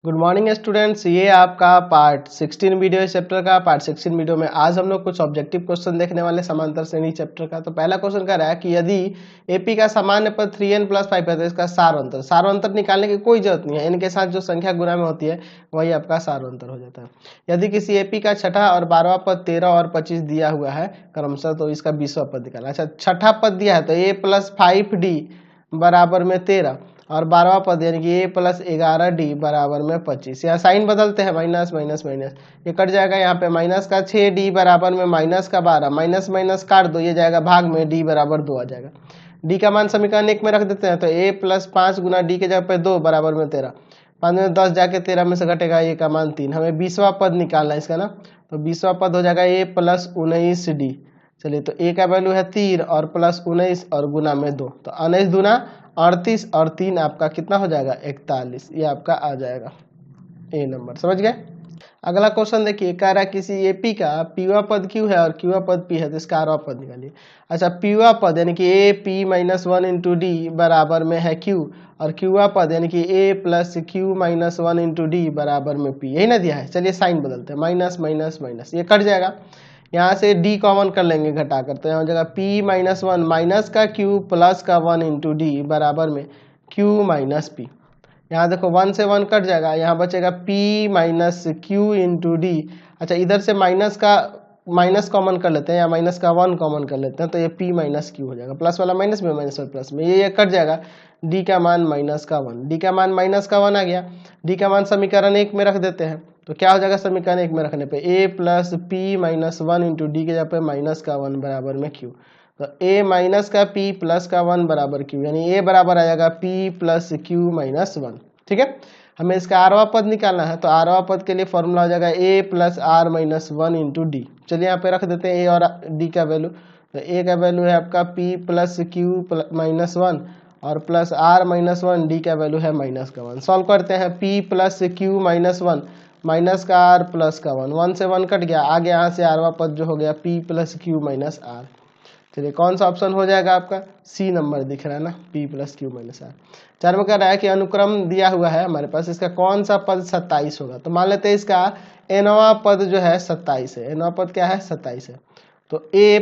Good morning students, ये आपका part 16 video इस चैप्टर का। पार्ट 16 वीडियो में आज हम लोग कुछ ऑब्जेक्टिव क्वेश्चन देखने वाले समांतर श्रेणी चैप्टर का। तो पहला क्वेश्चन कह रहा है कि यदि एपी का सामान्य पद 3n + 5 है तो इसका सारवंतर निकालने की कोई जरूरत नहीं है। इनके साथ जो संख्या गुना में होती है वही आपका सारवंतर हो जाता है। यदि किसी एपी का छठा और 12वां पद 13 और 25 दिया हुआ है क्रमशः, तो इसका 20वां पद निकालना। अच्छा, छठा पद दिया है तो a + 5d बराबर में 13 और 12वां पद यानी कि a + 11d बराबर में 25। यहाँ साइन बदलते हैं, माइनस माइनस माइनस, ये कट जाएगा। यहाँ पे माइनस का 6d बराबर में माइनस का 12, माइनस माइनस काट दो, ये जाएगा भाग में, d बराबर 2 आ जाएगा। d का मान समीकरण 1 में रख देते हैं तो a + 5 गुना d के जगह पे 2 बराबर में 13, 5 में 10 जाके 13 में से घटेगा a का मान 3। हमें 20वां पद निकालना है इसका ना, तो 20वां पद हो जाएगा a + 19d। चलिए, तो a का वैल्यू है 3 और प्लस 19 और गुना में 2, तो 19 दूना 38 और 3 आपका कितना हो जाएगा 41। ये आपका आ जाएगा ए नंबर। समझ गए। अगला क्वेश्चन देखिए, कह रहा है किसी एपी का पीवा पद क्यू है और क्यूवा पद पी है तो इसका आरवा पद निकालिए। अच्छा, पीवा पद यानी कि ए पी - 1 × डी बराबर में है क्यू, और क्यूवा पद यानी कि ए + q - 1 × डी बराबर में पी, यही ना दिया है। चलिए साइन बदलते हैं, माइनस माइनस माइनस, ये कट जाएगा। यहाँ से d कॉमन कर लेंगे घटाकर, तो यहाँ हो जाएगा p - 1 माइनस का q प्लस का 1 × d बराबर में q - p। यहाँ देखो 1 से 1 कट जाएगा, यहाँ बचेगा p - q × d। अच्छा, इधर से माइनस कॉमन कर लेते हैं, या माइनस का 1 कॉमन कर लेते हैं, तो ये p - q हो जाएगा। प्लस वाला माइनस में, माइनस वाला प्लस में, ये कट जाएगा। d का मान माइनस का 1, d का मान माइनस का 1 आ गया। d का मान समीकरण 1 में रख देते हैं, तो क्या हो जाएगा समीकरण 1 में रखने पे a + p - 1 × d के जगह पे माइनस का 1 बराबर में q, तो a माइनस का p प्लस का 1 बराबर q, यानी a बराबर आ जाएगा p + q - 1। ठीक है, हमें इसका आरवा पद निकालना है, तो आरवा पद के लिए फॉर्मूला हो जाएगा a + r - 1 × d। चलिए यहाँ पे रख देते हैं a और d का वैल्यू, तो a का वैल्यू है आपका p + q - 1 और प्लस r - 1, d का वैल्यू है -1। सॉल्व करते हैं, p + q - 1 माइनस का r प्लस का 1, 1 से 1 कट गया, आगे यहाँ से आरवा पद जो हो गया p + q - r। चलिए, कौन सा ऑप्शन हो जाएगा आपका, सी नंबर दिख रहा है ना, p + q - r। 4 में कह रहा है कि अनुक्रम दिया हुआ है हमारे पास, इसका कौन सा पद 27 होगा। तो मान लेते हैं इसका nवां पद जो है 27 है। nवां पद क्या है, 27 है। तो a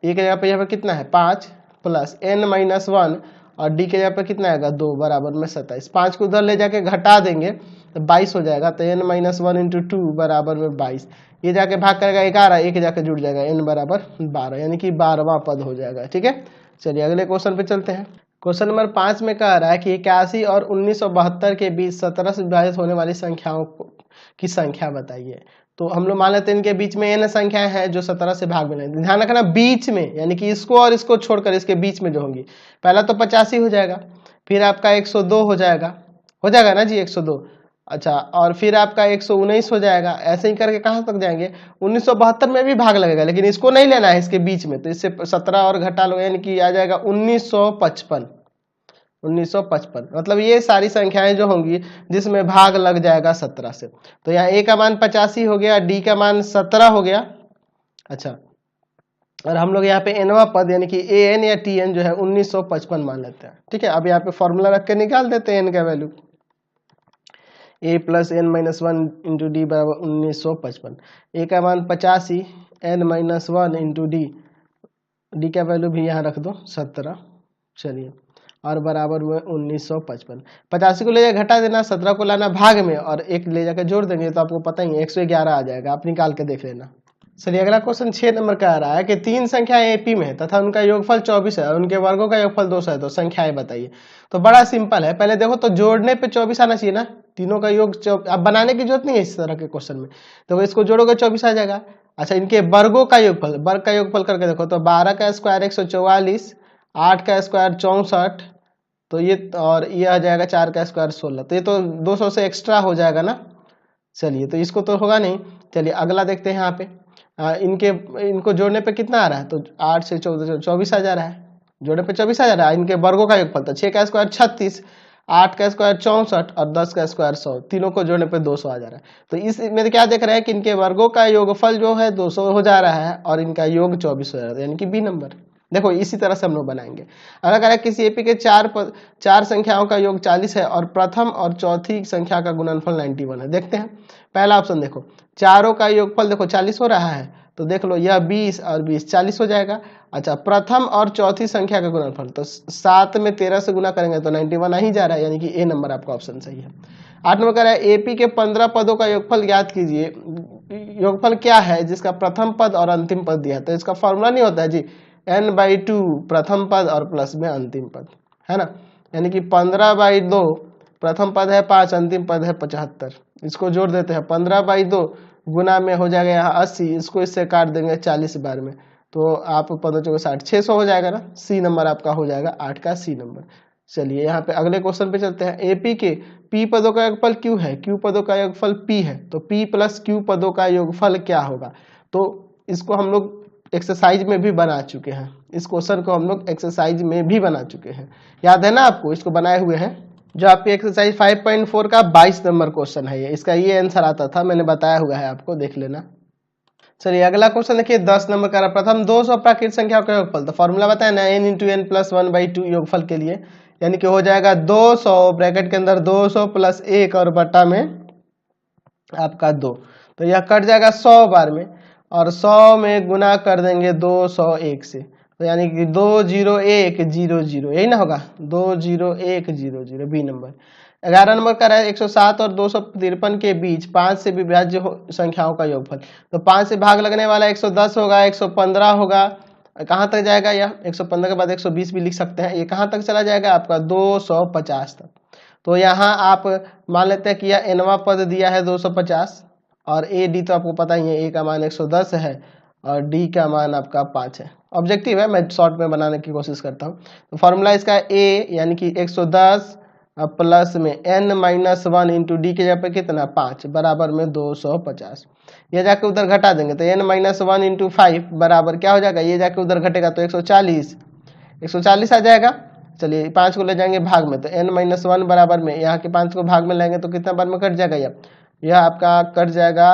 के जगह पे यहाँ पे कितना है 5 प्लस n - 1 और d के जगह पे कितना आएगा 2 बराबर में 27। 5 को उधर ले जाके घटा देंगे तो 22 हो जाएगा, तो n - 1 × 2 बराबर में 22। ये जाके भाग करेगा 11, एक जाके जुड़ जाएगा, n बराबर 12, यानी कि 12वां पद हो जाएगा। ठीक है, चलिए अगले क्वेश्चन पे चलते हैं। क्वेश्चन नंबर 5 में कह रहा है कि 81 और 1972 के बीच 17 से विभाजित होने वाली संख्याओं की संख्या बताइए। तो हम लोग मान लेते हैं इनके बीच में n संख्याएं हैं जो 17 से भाग में, ध्यान रखना बीच में, यानी कि इसको और इसको छोड़कर इसके बीच में जो होंगी। पहला तो 85 हो जाएगा, फिर आपका 102 हो जाएगा ना जी 102। अच्छा, और फिर आपका 119 हो जाएगा, ऐसे ही करके कहाँ तक जाएंगे 1972 में भी भाग लगेगा, लेकिन इसको नहीं लेना है इसके बीच में, तो इससे 17 और घटा लो, यानी कि आ जाएगा 1955। 1955 मतलब ये सारी संख्याएं जो होंगी जिसमें भाग लग जाएगा 17 से। तो यहाँ a का मान 85 हो गया, d का मान 17 हो गया। अच्छा, और हम लोग यहाँ पे nवां पद यानी कि an या tn जो है 1955 मान लेते हैं। ठीक है, अब यहाँ पे फॉर्मूला रख के निकाल देते हैं n का वैल्यू, a + n - 1 × d बराबर 1955। a का मान 85, n - 1 × d का वैल्यू भी यहाँ रख दो 17। चलिए, और बराबर में 1955। 85 को ले जाकर घटा देना, 17 को लाना भाग में, और एक ले जाकर जोड़ देंगे तो आपको पता ही है 111 आ जाएगा, आप निकाल के देख लेना। चलिए अगला क्वेश्चन 6 नंबर का आ रहा है कि 3 संख्या एपी में है तथा उनका योगफल 24 है और उनके वर्गों का योगफल 200 है, तो संख्याएं बताइए। तो बड़ा सिंपल है, पहले देखो तो जोड़ने पे 24 आना चाहिए ना, तीनों का योग अब बनाने की जरूरत नहीं है इस तरह के क्वेश्चन में, तो इसको जोड़ोगे 24 आ जाएगा। अच्छा, इनके वर्गों का योगफल, वर्ग का योगफल करके देखो तो 12 का स्क्वायर 144, 8 का स्क्वायर 64, तो ये और ये आ जाएगा 4 का स्क्वायर 16, तो ये तो 200 से एक्स्ट्रा हो जाएगा ना। चलिए, तो इसको तो होगा नहीं। चलिए अगला देखते हैं, यहाँ पे इनको जोड़ने पे कितना आ रहा है, तो 8 से 14 24 आ जा रहा है, जोड़ने पे 24 आ जा रहा है। इनके वर्गों का योगफल तो 6 का स्क्वायर 36, 8 का स्क्वायर 64 और 10 का स्क्वायर 100, तीनों को जोड़ने पे 200 आ जा रहा है। तो इसमें क्या देख रहे हैं कि इनके वर्गों का योगफल जो है 200 हो जा रहा है और इनका योग 24 हो जा रहा है, यानी कि बी नंबर। देखो इसी तरह से हम लोग बनाएंगे। अगर करें किसी एपी के चार संख्याओं का योग 40 है और प्रथम और चौथी संख्या का गुणनफल 91 है। देखते हैं पहला ऑप्शन, देखो चारों का योगफल देखो 40 हो रहा है, तो देख लो यह 20 और 20 40 हो जाएगा। अच्छा, प्रथम और चौथी संख्या का गुणनफल, तो 7 में 13 से गुना करेंगे तो 91 आ ही जा रहा है, यानी कि ए नंबर आपका ऑप्शन सही है। 8 नंबर कह रहा है एपी के 15 पदों का योगफल ज्ञात कीजिए। योगफल क्या है जिसका प्रथम पद और अंतिम पद दिया है, तो इसका फॉर्मूला नहीं होता है जी n/2 प्रथम पद और प्लस में अंतिम पद, है ना। यानी कि 15/2 प्रथम पद है 5, अंतिम पद है 75, इसको जोड़ देते हैं 15/2 गुना में हो जाएगा यहाँ 80, इसको इससे काट देंगे 40 बार में, तो आप 15×4 = 60, 600 हो जाएगा ना। सी नंबर आपका हो जाएगा 8 का सी नंबर। चलिए यहाँ पे अगले क्वेश्चन पे चलते हैं। एपी के पी पदों का योगफल क्यू है, क्यू पदों का योगफल पी है, तो पी प्लस क्यू पदों का योगफल क्या होगा। तो इसको हम लोग एक्सरसाइज में भी बना चुके हैं, इस क्वेश्चन को हम लोग एक्सरसाइज में भी बना चुके हैं, याद है ना आपको, इसको बनाए हुए हैं। जो आपकी एक्सरसाइज 5.4 का 22 नंबर क्वेश्चन है ये, इसका ये आंसर आता था, मैंने बताया हुआ है आपको, देख लेना। चलिए अगला क्वेश्चन देखिए 10 नंबर का, प्रथम 200 प्राकृत संख्याओं का योगफल, तो फॉर्मूला बताया ना n × n + 1/2 योगफल के लिए, यानी कि हो जाएगा 200 ब्रैकेट के अंदर 200 + 1 और बटा में आपका 2, तो यह कट जाएगा 100 बार में, और 100 में गुना कर देंगे 201 से, तो यानी कि 20100, यही ना होगा 20100, बी नंबर। 11 नंबर का है 107 और 253 के बीच 5 से विभाज्य संख्याओं का योगफल, तो 5 से भाग लगने वाला 110 होगा, 115 होगा, कहाँ तक जाएगा यह 115 के बाद 120 भी लिख सकते हैं, ये कहाँ तक चला जाएगा आपका 250 तक। तो यहाँ आप मान लेते हैं कि यह nवां पद दिया है 250, और ए डी तो आपको पता ही है, ए का मान 110 है और डी का मान आपका 5 है। ऑब्जेक्टिव है, मैं शॉर्ट में बनाने की कोशिश करता हूँ। तो फॉर्मूला इसका ए यानी कि 110 प्लस में n-1 इंटू डी के जगह पे कितना 5 बराबर में 250, ये जाके उधर घटा देंगे तो n-1 इंटू 5 बराबर क्या हो जाएगा, ये जाके उधर घटेगा तो 140 आ जाएगा। चलिए 5 को ले जाएंगे भाग में, तो n-1 बराबर में यहाँ के 5 को भाग में लाएंगे तो कितना बार में कट जाएगा, यह आपका कट जाएगा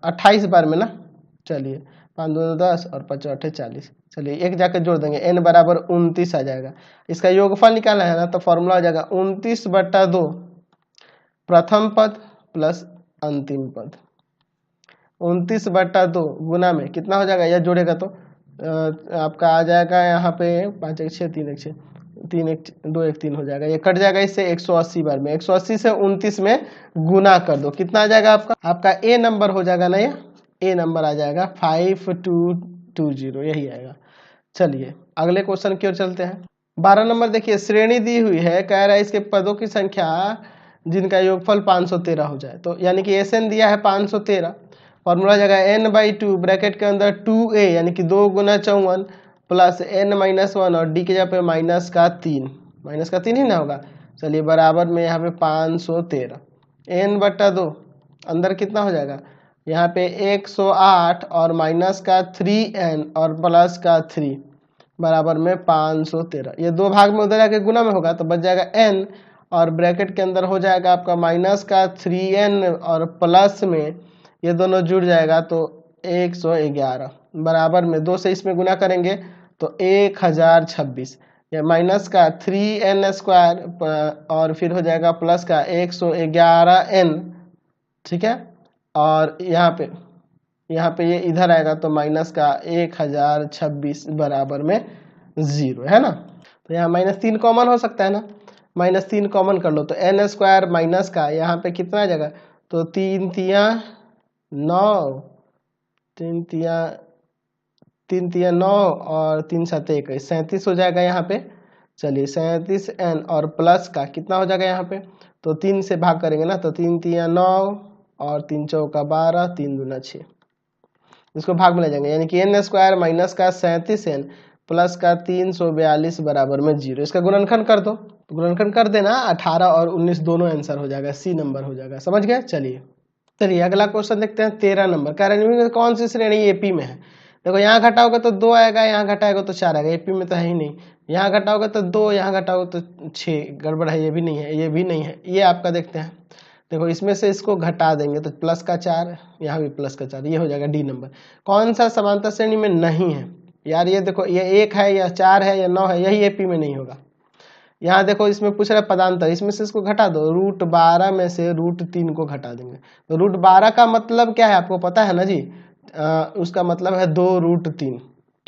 28 बार में ना। चलिए 5 2 10 और 5 8 40, चलिए एक जाकर जोड़ देंगे, n बराबर 29 आ जाएगा। इसका योगफल निकालना है ना, तो फॉर्मूला हो जाएगा 29/2 प्रथम पद प्लस अंतिम पद, 29/2 गुना में कितना हो जाएगा, यह जोड़ेगा तो आपका आ जाएगा यहाँ पे 5 1 6 3 1 6 3 1 2 1 3 हो जाएगा, ये कट जाएगा इससे 180 बार में, 180 से 29 में गुना कर दो, कितना आ जाएगा आपका ए नंबर हो जाएगा ना, ये ए नंबर आ जाएगा 5220, यही आएगा। चलिए अगले क्वेश्चन की ओर चलते हैं। 12 नंबर देखिए, श्रेणी दी हुई है, कह रहा है इसके पदों की संख्या जिनका योगफल 513 हो जाए, तो यानी कि एस एन दिया है 513, फॉर्मूला जगह n/2 ब्रैकेट के अंदर 2a यानी कि 2 × 54 प्लस n-1 और डी के जगह पे -3 ही ना होगा। चलिए बराबर में यहाँ पे 513, n/2 अंदर कितना हो जाएगा, यहाँ पे 108 और -3n और +3 बराबर में 513, ये दो भाग में उधर आके गुना में होगा तो बच जाएगा n, और ब्रैकेट के अंदर हो जाएगा आपका -3n और प्लस में ये दोनों जुड़ जाएगा तो 111 बराबर में 2 से इसमें गुना करेंगे तो 1026, या -3n² और फिर हो जाएगा प्लस का 111n, ठीक है, और यहाँ पे ये इधर आएगा तो -1026 बराबर में 0 है ना। तो यहाँ -3 कॉमन हो सकता है ना, -3 कॉमन कर लो तो n² माइनस का यहाँ पे कितना आ जाएगा, तो 3 तिया 9, 3 तिया 9 और 3 7 21, 37 हो जाएगा यहाँ पे। चलिए 37n और प्लस का कितना हो जाएगा यहाँ पे, तो 3 से भाग करेंगे ना, तो 3 तिया 9 और 3 चौका 12, 3 दूना 6, इसको भाग में ले जाएंगे, यानी कि n² माइनस का 37n प्लस का 342 बराबर में 0, इसका गुणनखंड कर दो, तो गुणनखंड कर देना 18 और 19 दोनों आंसर हो जाएगा, सी नंबर हो जाएगा, समझ गए। चलिए अगला क्वेश्चन देखते हैं। 13 नंबर कह रहे हैं कौन सी श्रेणी एपी में है। देखो यहाँ घटाओगे तो 2 आएगा, यहाँ घटाएगा तो 4 आएगा, एपी में तो है ही नहीं, यहाँ घटाओगे तो 2, यहाँ घटाओगे तो 6, गड़बड़ है, ये भी नहीं है, ये भी नहीं है, ये आपका देखते हैं। देखो इसमें से इसको घटा देंगे तो प्लस का 4, यहाँ भी प्लस का 4, ये हो जाएगा डी नंबर। कौन सा समांतर श्रेणी में नहीं है, यार ये देखो, ये 1 है या 4 है या 9 है, यही एपी में नहीं होगा। यहाँ देखो इसमें पूछ रहा है पदांतर, इसमें से इसको घटा दो, √12 में से √3 को घटा देंगे। तो √12 का मतलब क्या है आपको पता है ना जी, उसका मतलब है 2√3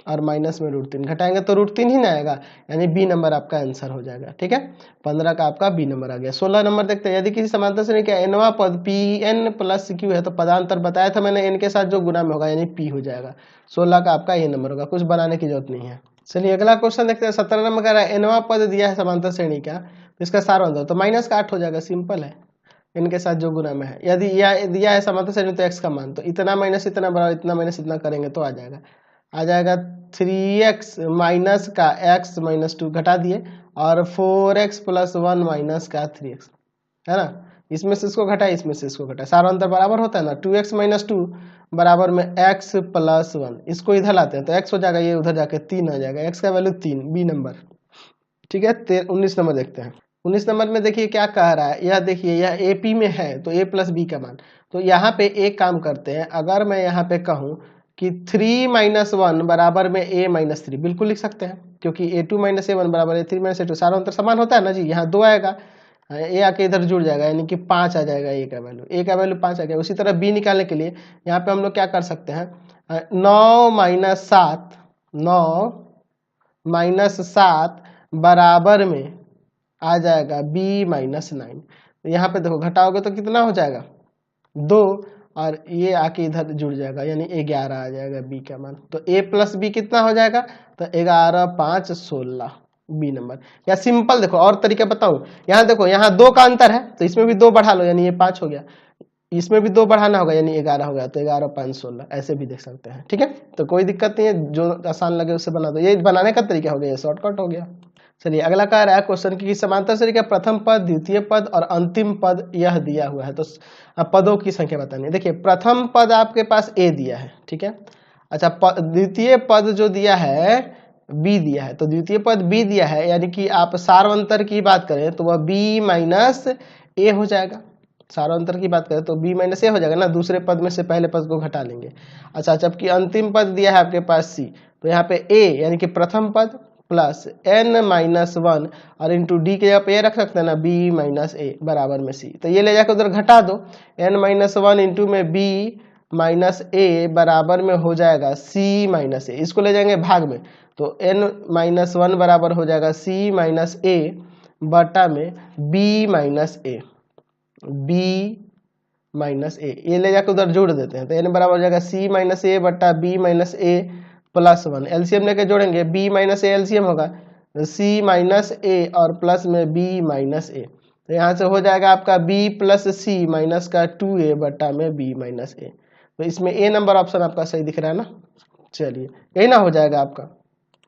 और माइनस में √3 घटाएंगे तो √3 ही ना आएगा, यानी बी नंबर आपका आंसर हो जाएगा। ठीक है, 15 का आपका बी नंबर आ गया। 16 नंबर देखते हैं, यदि किसी समांतर श्रेणी का nवां पद Pn प्लस Q है तो पदांतर बताया था मैंने, n के साथ जो गुना में होगा यानी P हो जाएगा। 16 का आपका ये नंबर होगा, कुछ बनाने की जरूरत नहीं है। चलिए अगला क्वेश्चन देखते हैं। 17 नंबर का nवां पद दिया है समांतर श्रेणी का, तो इसका सार बताओ। तो माइनस का 8 हो जाएगा, सिंपल है, इनके साथ जो गुना में है। यदि यह दिया है समांतर श्रेणी तो x का मान, तो इतना माइनस इतना बराबर इतना माइनस इतना करेंगे तो आ जाएगा 3x माइनस का x माइनस 2 घटा दिए, और 4x प्लस 1 माइनस का 3x, है ना। इसमें से इसको घटाए, इसमें से इसको घटाए, सारा अंतर बराबर होता है ना। 2x माइनस 2 बराबर में x प्लस 1, इसको इधर लाते हैं तो x हो जाएगा, ये उधर जाके 3 आ जाएगा, x का वैल्यू 3, बी नंबर। ठीक है, 19 नंबर देखते हैं। 19 नंबर में देखिए क्या कह रहा है, यह देखिए यह AP में है तो a प्लस बी का मान। तो यहाँ पे एक काम करते हैं, अगर मैं यहाँ पे कहूँ कि 3 माइनस 1 बराबर में a माइनस 3, बिल्कुल लिख सकते हैं, क्योंकि a2 माइनस a1 बराबर है 3 माइनस a2, सारा अंतर समान होता है ना जी। यहाँ 2 आएगा, ए आके इधर जुड़ जाएगा, यानी कि 5 आ जाएगा, ए का वैल्यू 5 आ गया। उसी तरह बी निकालने के लिए यहाँ पे हम लोग क्या कर सकते हैं, 9 माइनस 7, 9 माइनस 7 बराबर में आ जाएगा b माइनस 9। तो यहाँ पे देखो घटाओगे तो कितना हो जाएगा, 2, और ये आके इधर जुड़ जाएगा, यानी 11 आ जाएगा b का मान। तो a प्लस बी कितना हो जाएगा, तो 11 5 16, बी नंबर। या सिंपल देखो और तरीका बताऊं, यहाँ देखो यहाँ 2 का अंतर है तो इसमें भी 2 बढ़ा लो, यानी ये 5 हो गया, इसमें भी 2 बढ़ाना होगा यानी 11 हो गया, तो 11 5 16, ऐसे भी देख सकते हैं। ठीक है, तो कोई दिक्कत नहीं है, जो आसान लगे उससे बना दो, ये बनाने का तरीका हो गया, ये शॉर्टकट हो गया। चलिए अगला कह रहा है क्वेश्चन की समांतर श्रेणी का प्रथम पद, द्वितीय पद और अंतिम पद यह दिया हुआ है, तो अब पदों की संख्या बतानी है। देखिए प्रथम पद आपके पास a दिया है, ठीक है। अच्छा द्वितीय पद जो दिया है b दिया है, तो द्वितीय पद b दिया है, यानी कि आप सार्वंतर की बात करें तो वह b माइनस a हो जाएगा। सार्वंतर की बात करें तो b माइनस a हो जाएगा ना, दूसरे पद में से पहले पद को घटा लेंगे। अच्छा जबकि अंतिम पद दिया है आपके पास c, तो यहाँ पे a यानी कि प्रथम पद प्लस n माइनस 1 और इंटू डी के जगह पे ये रख सकते हैं ना, b माइनस a बराबर में c। तो ये ले जाकर उधर घटा दो, n माइनस 1 इंटू में b माइनस a बराबर में हो जाएगा c माइनस a, इसको ले जाएंगे भाग में, तो n माइनस 1 बराबर हो जाएगा c माइनस a बटा में b minus a, b minus a, ये ले जाकर उधर जोड़ देते हैं, तो n बराबर हो जाएगा c माइनस a बटा b minus a plus 1, LCM लेके जोड़ेंगे, b माइनस ए एलसीएम होगा, c माइनस a और प्लस में b माइनस a, तो यहाँ से हो जाएगा आपका b प्लस c माइनस का 2a बटा में b माइनस a। तो इसमें a नंबर ऑप्शन आपका सही दिख रहा है ना। चलिए यही ना हो जाएगा आपका।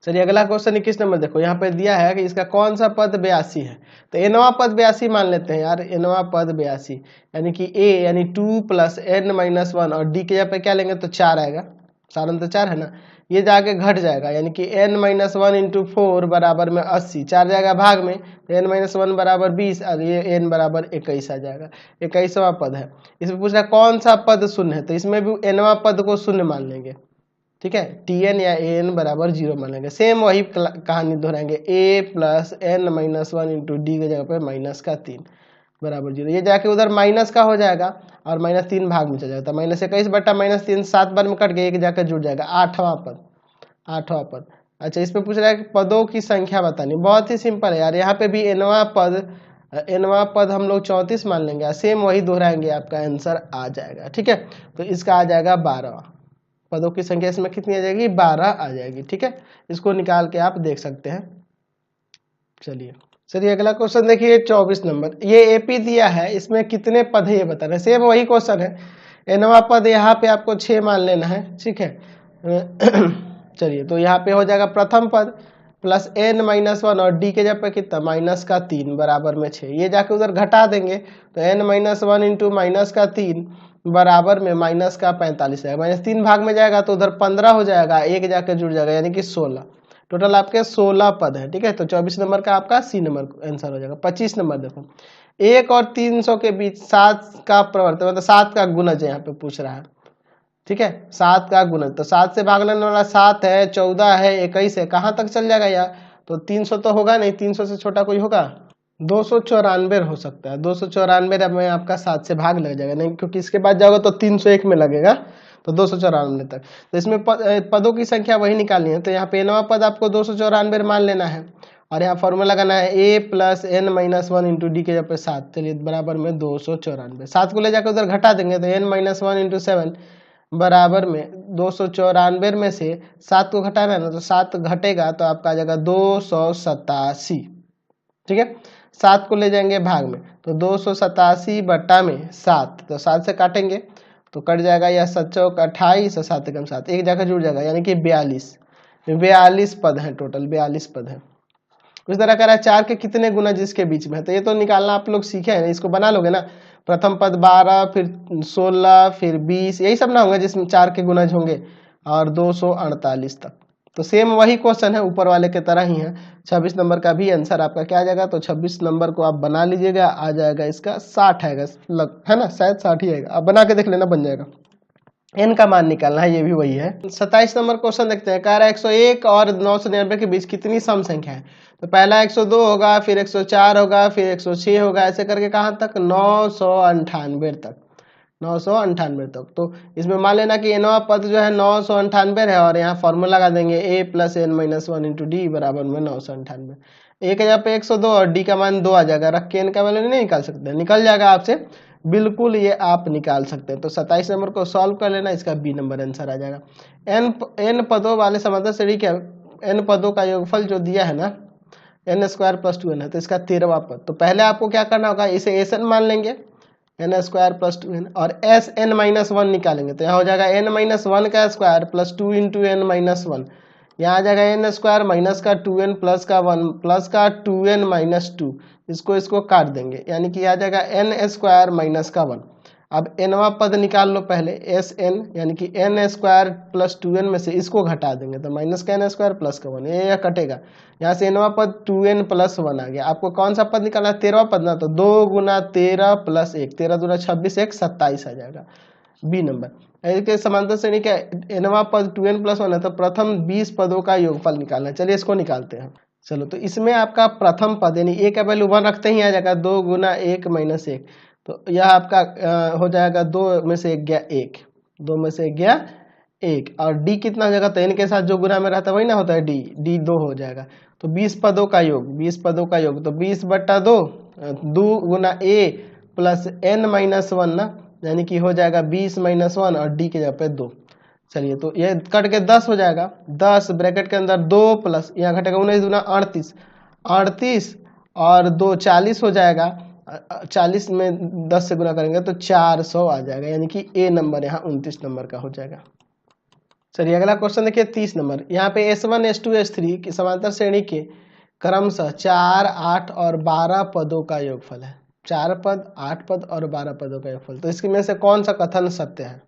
चलिए अगला क्वेश्चन 21 नंबर देखो, यहाँ पे दिया है कि इसका कौन सा पद 82 है, तो एनवां पद 82 मान लेते हैं यार, एनवां पद 82 यानी कि a यानी 2 प्लस n माइनस 1 और d के जगह पे क्या लेंगे तो 4 आएगा, सारण तो 4 है ना, ये जाके घट जाएगा, यानी कि n माइनस 1 इंटू 4 बराबर में 80, 4 जाएगा भाग में, तो n माइनस 1 बराबर 20 और ये n बराबर 21 आ जाएगा, 21वां पद है। इसमें पूछ रहा है कौन सा पद शून्य है, तो इसमें भी nवां पद को शून्य मान लेंगे। ठीक है, tn या an बराबर 0 मान लेंगे, सेम वही कहानी दोहराएंगे, a plus n minus 1 into d के जगह पे माइनस का 3 बराबर 0, ये जाके उधर माइनस का हो जाएगा और माइनस 3 भाग में चला जाता है, माइनस 21 बटा माइनस 3 7 बार में कट गया, एक जाकर जुड़ जाएगा, 8वां पद। अच्छा इसमें पूछ रहा है कि पदों की संख्या बतानी, बहुत ही सिंपल है यार, यहाँ पे भी nवां पद हम लोग 34 मान लेंगे, सेम वही दोहराएंगे, आपका आंसर आ जाएगा। ठीक है, तो इसका आ जाएगा 12, पदों की संख्या इसमें कितनी आ जाएगी 12 आ जाएगी। ठीक है, इसको निकाल के आप देख सकते हैं। चलिए अगला क्वेश्चन देखिए 24 नंबर, ये एपी दिया है, इसमें कितने पद है ये बताना है, सेम वही क्वेश्चन है, एनवा पद यहाँ पे आपको 6 मान लेना है। ठीक है चलिए तो यहाँ पे हो जाएगा प्रथम पद प्लस n माइनस 1 और d के जगह पे कितना माइनस का 3 बराबर में 6, ये जाके उधर घटा देंगे, तो n माइनस 1 इंटू माइनस का 3 बराबर में माइनस का 45 है, माइनस 3 भाग में जाएगा तो उधर 15 हो जाएगा, एक जाकर जुड़ जाएगा, यानी कि 16, टोटल आपके 16 पद है। ठीक है, तो 24 नंबर का आपका सी नंबर आंसर हो जाएगा। 25 नंबर देखो, 1 और 300 के बीच 7 का प्रवर्तक मतलब 7 का गुणज यहाँ पे पूछ रहा है, ठीक है, 7 का गुणज, तो 7 से भाग लेने वाला 7 है, 14 है, 21 है, कहाँ तक चल जाएगा यार? तो 300 तो होगा नहीं, 300 से छोटा कोई होगा? 294 हो सकता है, 294 में आपका 7 से भाग लग जाएगा, नहीं क्योंकि इसके बाद जाओगे तो 301 में लगेगा, तो 294 तक। तो इसमें पदों की संख्या वही निकालनी है, तो यहाँ पे नवा पद आपको 294 मान लेना है, और यहाँ फॉर्मूला लगाना है a plus n minus one into d के जब पे 7, चलिए बराबर में 294, 7 को ले जाकर उधर घटा देंगे तो n माइनस वन इंटू 7 बराबर में 294 में से 7 को घटाना है ना, तो 7 घटेगा तो आपका आ जाएगा 287, ठीक है। 7 को ले जाएंगे भाग में, तो 287 बट्टा में 7, तो 7 से काटेंगे तो कट जाएगा, या 7 चौक 28 और 7 एकम 7, एक जगह जुड़ जाएगा, यानी कि 42 पद हैं, टोटल 42 पद हैं। उस तरह कह रहा है 4 के कितने गुना जिसके बीच में है, तो ये तो निकालना आप लोग सीखे हैं, इसको बना लोगे ना, प्रथम पद 12, फिर 16, फिर 20, यही सब ना होंगे जिसमें 4 के गुणज होंगे, और 248 तक। तो सेम वही क्वेश्चन है, ऊपर वाले के तरह ही है। 26 नंबर का भी आंसर आपका क्या आ जाएगा, तो 26 नंबर को आप बना लीजिएगा, आ जाएगा इसका 60 आएगा, है ना, शायद 60 ही आएगा, आप बना के देख लेना, बन जाएगा। n का मान निकालना है, ये भी वही है। 27 नंबर क्वेश्चन देखते हैं, कह रहा है 101 और 999 के बीच कितनी सम संख्या है, तो पहला 102 होगा, फिर 104 होगा, फिर 106 होगा, ऐसे करके कहाँ तक, 998 तक, 998 तक। तो इसमें मान लेना कि nवा पद जो है 998 है, और यहाँ फॉर्मूला लगा देंगे a plus n minus one into d बराबर में 998, a के जगह पे 102 और d का मान 2 आ जाएगा, रख के n का वैल्यू नहीं निकाल सकते, निकल जाएगा आपसे, बिल्कुल ये आप निकाल सकते हैं। तो 27 नंबर को सॉल्व कर लेना, इसका बी नंबर आंसर आ जाएगा। n पदों वाले समांतर श्रेणी के n पदों का योगफल जो दिया है ना, n स्क्वायर प्लस 2n है, तो इसका 13वां पद, तो पहले आपको क्या करना होगा, इसे एस एन मान लेंगे, n स्क्वायर प्लस 2n, और एस एन माइनस वन निकालेंगे, तो यहाँ हो जाएगा n माइनस वन का square plus 2 into n minus one, यहाँ आ जाएगा n स्क्वायर माइनस का 2n प्लस का 1 प्लस का 2n माइनस 2, इसको काट देंगे, यानी कि आ जाएगा n स्क्वायर माइनस का 1। अब nवा पद निकाल लो पहले, एस एन, यानी कि n स्क्वायर प्लस 2n में से इसको घटा देंगे, तो माइनस का n स्क्वायर प्लस का 1, ये कटेगा, यहाँ से nवा पद 2n प्लस 1 आ गया। आपको कौन सा पद निकालना है, 13वां पद ना, तो 2 गुना 13 प्लस 1, 13 दूना 26, 1 27 आ जाएगा, बी नंबर। के समांतर श्रेणी का nवा पद 2n प्लस 1 है, तो प्रथम 20 पदों का योगफल निकालना है, चलिए इसको निकालते हैं। चलो, तो इसमें आपका प्रथम पद यानी a का वैल्यू 1 रखते ही आ जाएगा, 2 गुना 1 माइनस 1, तो यह आपका हो जाएगा 2 में से 1 गया 1, 2 में से 1 गया 1, और d कितना हो जाएगा, तो n के साथ जो गुना में रहता है वही ना होता है, d 2 हो जाएगा। तो 20 पदों का योग, 20 पदों का योग, तो 20 बट्टा 2, 2 गुना a प्लस n माइनस 1 ना, यानी कि हो जाएगा 20 माइनस 1, और d के जगह पे 2। चलिए, तो ये कट के 10 हो जाएगा, 10 ब्रैकेट के अंदर 2 प्लस यहाँ घटेगा 19 दूना 38, 38 और 2 40 हो जाएगा, 40 में 10 से गुना करेंगे तो 400 आ जाएगा, यानी कि ए नंबर यहाँ 29 नंबर का हो जाएगा। चलिए अगला क्वेश्चन देखिए 30 नंबर, यहाँ पे S1 S2 S3 की समांतर श्रेणी के क्रमशः 4, 8 और 12 पदों का योगफल है, 4 पद, 8 पद और 12 पदों का योगफल, तो इसमें से कौन सा कथन सत्य है।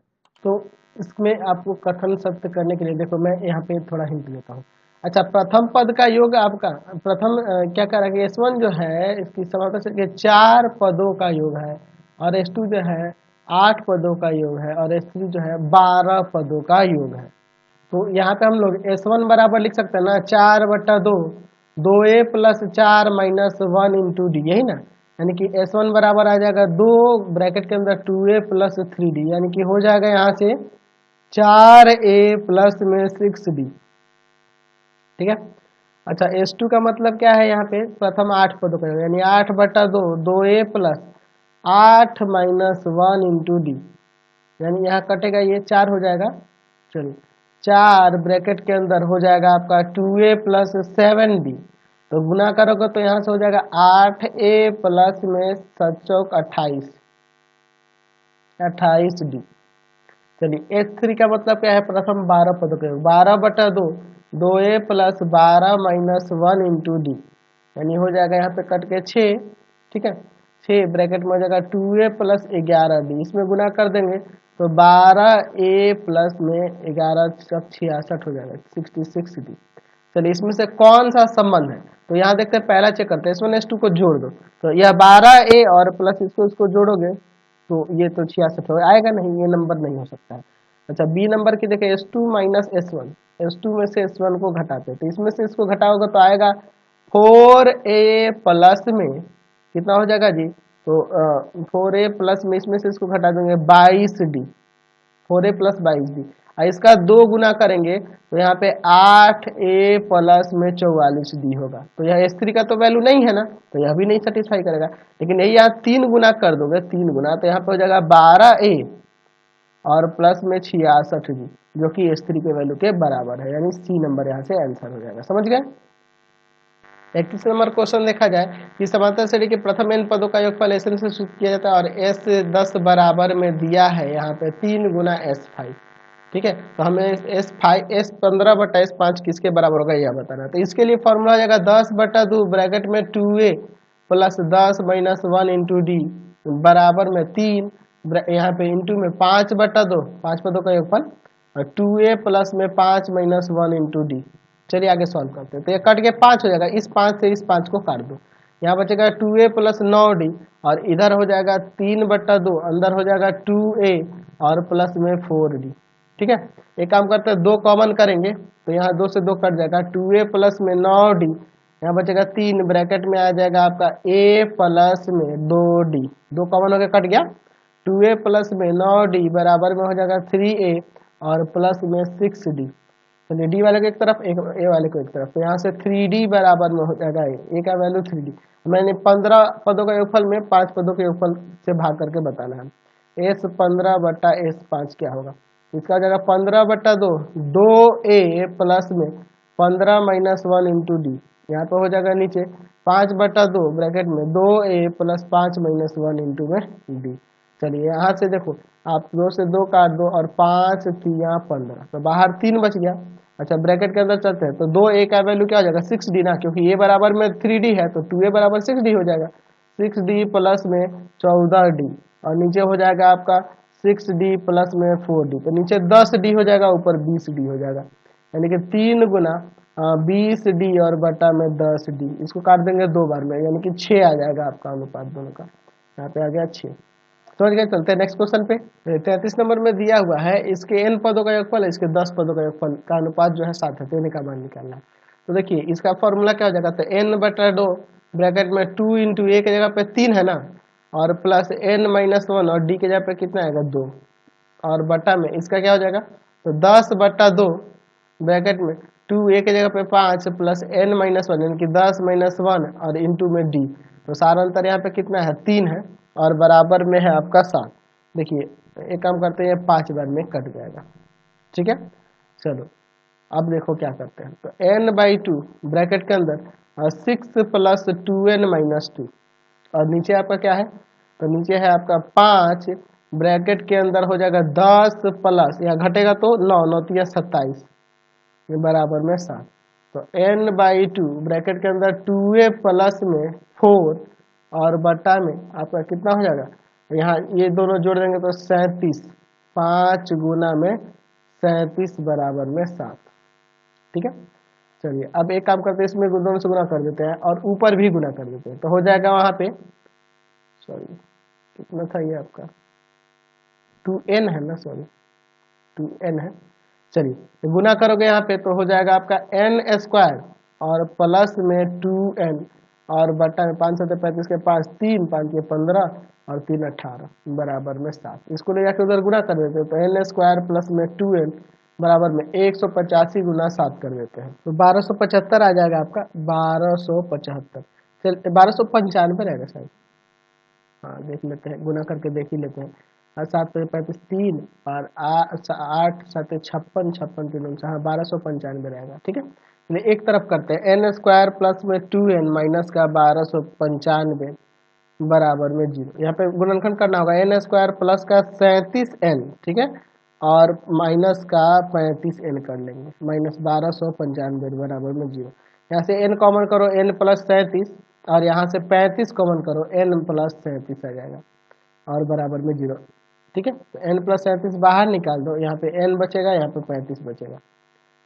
तो इसमें आपको कथन सत्य करने के लिए देखो मैं यहाँ पे थोड़ा हिंट देता हूँ। अच्छा, प्रथम पद का योग आपका प्रथम क्या कर रहा है, S1 जो है इसकी समांतर श्रेणी के 4 पदों का योग है, और S2 जो है 8 पदों का योग है, और S3 जो है 12 पदों का योग है। तो यहाँ पे हम लोग S1 बराबर लिख सकते हैं ना, 4 बट्टा 2, 2a plus 4 minus 1 into D, यही ना, यानी कि S1 बराबर आ जाएगा 2 ब्रैकेट के अंदर 2a प्लस 3d, यानी कि हो जाएगा यहाँ से 4a प्लस में 6d, ठीक है। अच्छा, S2 का मतलब क्या है, यहाँ पे प्रथम 8 पदों का, यानी 8 बट्टा 2, 2a plus 8 minus 1 into D, यानी यहाँ कटेगा ये 4 हो जाएगा। चलिए, 4 ब्रैकेट के अंदर हो जाएगा आपका 2a प्लस 7d, तो गुना करोगे तो यहाँ से हो जाएगा 8a प्लस में 7 चौक 28, 28d। चलिए, S3 का मतलब क्या है, प्रथम 12 पदों के, 12 बटा 2, 2a plus 12 minus 1 into D, यानी हो जाएगा यहाँ पे कट के 6, ठीक है, 6 ब्रैकेट में हो जाएगा 2a प्लस 11d, इसमें गुना कर देंगे तो 12a प्लस में 11 66 हो जाएगा, 66d। चलिए, इसमें से कौन सा संबंध है, तो यहाँ देखते हैं, पहला चेक करते हैं, S1 S2 को जोड़ दो, तो यह 12a और प्लस इसको जोड़ोगे तो ये तो 66 हो आएगा, नहीं ये नंबर नहीं हो सकता है। अच्छा बी नंबर की देखिए S2 माइनस S1, S2 में से S1 को घटाते हैं तो इसमें से इसको घटाओगे तो आएगा 4a प्लस में कितना हो जाएगा जी, तो 4a प्लस में इसमें से इसको घटा देंगे 22d, 4a प्लस 22d, और इसका 2 गुना करेंगे तो यहाँ पे 8a प्लस में 44d होगा। तो यह S3 का तो वैल्यू नहीं है ना, तो यह भी नहीं सेटिस्फाई करेगा। लेकिन यही यहाँ 3 गुना कर दोगे, 3 गुना तो यहाँ पे हो जाएगा 12a और प्लस में 66d, जो कि S3 के वैल्यू के बराबर है, यानी सी नंबर यहाँ से आंसर हो जाएगा। समझ गए। 31 नंबर क्वेश्चन देखा जाए कि समांतर श्रेणी के प्रथम n पदों का योगफल SN से सूचित किया जाता है और S10 बराबर में दिया है यहाँ पे 3 गुना S5। ठीक है, तो हमें S15 बटा S5 किसके बराबर होगा यह बताना है। तो इसके लिए फॉर्मूला हो जाएगा 10/2 ब्रैकेट में 2a plus 10 minus 1 into d बराबर में 3, यहाँ पे इंटू में 5/2, 5 पदों का योगफल, और 2a प्लस में 5 माइनस 1 इंटू डी। चलिए आगे सॉल्व करते हैं। तो ये कट के 5 हो जाएगा, इस 5 से इस 5 को काट दो, यहाँ बचेगा 2a प्लस 9d और इधर हो जाएगा 3/2, अंदर हो जाएगा 2a और प्लस में 4d। ठीक है, एक काम करते हैं 2 कॉमन करेंगे तो यहाँ 2 से 2 कट जाएगा, 2a प्लस में 9d, यहाँ बचेगा 3, ब्रैकेट में आ जाएगा आपका a प्लस में 2d, 2 कॉमन होकर कट गया, 2a प्लस में 9d बराबर में हो जाएगा 3a और प्लस में 6d। चलिए डी वाले को एक तरफ, एक ए वाले को एक तरफ, तो यहाँ से 3d बराबर में हो जाएगा ए का वैल्यू 3d। मैंने 15 पदों का योगफल में 5 पदों के योगफल से भाग करके बताना है। S15 बटा S5 क्या होगा, इसका हो जाएगा 15/2, 2a प्लस में 15 माइनस 1 इंटू डी, यहाँ पे हो जाएगा नीचे 5/2 ब्रैकेट में 2a प्लस 5 माइनस 1 इंटू में डी। चलिए यहाँ से देखो आप 2 से 2 काट दो और 5 3 15, तो बाहर 3 बच गया। अच्छा ब्रैकेट के अंदर चलते हैं तो 2a का वैल्यू क्या हो जाएगा 6d ना, क्योंकि a बराबर में 3d है तो 2a बराबर 6d हो जाएगा, 6d प्लस में 14d और नीचे हो जाएगा आपका 6d प्लस में 4d, तो नीचे 10d हो जाएगा, ऊपर 20d हो जाएगा, यानी कि 3 गुना 20d और बटा में 10d, इसको काट देंगे 2 बार में, यानी कि 6 आ जाएगा आपका अनुपात दोनों का, यहाँ पे आ गया 6। समझ गए। चलते हैं नेक्स्ट क्वेश्चन पे। 33 नंबर में दिया हुआ है इसके n पदों का योगफल है, इसके 10 पदों का योगफल का अनुपात जो है 7 है, तो इन्हीं का मान निकालना है। तो देखिए इसका फॉर्मूला क्या हो जाएगा, तो n/2 ब्रैकेट में 2 इंटू ए की जगह पे 3 है ना, और प्लस n माइनस 1 और डी की जगह पे कितना आएगा 2, और बटा में इसका क्या हो जाएगा, तो 10/2 ब्रैकेट में 2a की जगह पे 5 प्लस n माइनस 1 यानी कि 10 माइनस 1 और इंटू में डी, तो सारा अंतर यहाँ पे कितना है 3 है और बराबर में है आपका 7। देखिए एक काम करते हैं 5 बार में कट जाएगा। ठीक है, चलो अब देखो क्या करते हैं, तो n/2 ब्रैकेट के अंदर 6 प्लस 2n माइनस 2 और नीचे आपका क्या है, तो नीचे है आपका 5 ब्रैकेट के अंदर हो जाएगा 10 प्लस, यहाँ घटेगा तो 9 9 3 27 ये बराबर में 7, तो n/2 ब्रैकेट के अंदर 2a प्लस में 4 और बटा में आपका कितना हो जाएगा, यहाँ ये दोनों जोड़ देंगे तो 37, 5 गुना में 37 बराबर में 7। ठीक है, चलिए अब एक काम करते हैं इसमें दोनों से गुना कर देते हैं और ऊपर भी गुना कर देते हैं, तो हो जाएगा वहां पे सॉरी कितना था ये आपका 2n है ना, सॉरी 2n है। चलिए तो गुना करोगे यहाँ पे तो हो जाएगा आपका n² और प्लस में 2n और बटा में 5 7 35 के पास 3 5 के 15 और 3 18 बराबर में 7, इसको ले जाकर उधर गुना कर देते हैं तो n² प्लस में 2n बराबर में 185 गुना 7 कर देते हैं, तो 1275 आ जाएगा आपका 1275। चल 1295 रहेगा शायद, हाँ देख लेते हैं, गुना करके देख ही लेते हैं। 7 5 35 3 और 8 7 56 56 3 हाँ 1295 रहेगा। ठीक है, चलिए एक तरफ करते हैं n² प्लस में 2n माइनस का 1295 बराबर में 0, यहाँ पे गुणनखंड करना होगा n² प्लस का 37n, ठीक है, और माइनस का 35n कर लेंगे, माइनस 1295 बराबर में 0, यहाँ से n कॉमन करो n प्लस 37 और यहाँ से 35 कॉमन करो n प्लस 37 आ जाएगा और बराबर में 0। ठीक है, तो n प्लस 37 बाहर निकाल दो, यहाँ पे n बचेगा, यहाँ पे 35 बचेगा।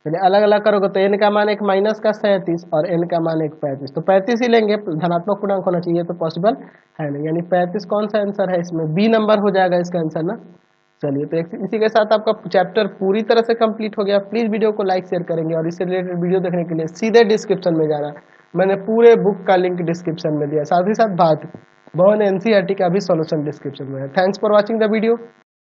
चलिए अलग अलग करोगे तो n का मान एक माइनस का 37 और n का मान एक 35, तो 35 ही लेंगे, धनात्मक पूर्णांक होना चाहिए, तो पॉसिबल है नहीं, यानी 35 कौन सा आंसर है इसमें, बी नंबर हो जाएगा इसका आंसर ना। चलिए, तो इसी के साथ आपका चैप्टर पूरी तरह से कंप्लीट हो गया। प्लीज़ वीडियो को लाइक शेयर करेंगे और इससे रिलेटेड वीडियो देखने के लिए सीधे डिस्क्रिप्शन में जाना, मैंने पूरे बुक का लिंक डिस्क्रिप्शन में दिया, साथ ही साथ भवन एनसीईआरटी का भी सॉल्यूशन डिस्क्रिप्शन में है। Thanks for watching the video.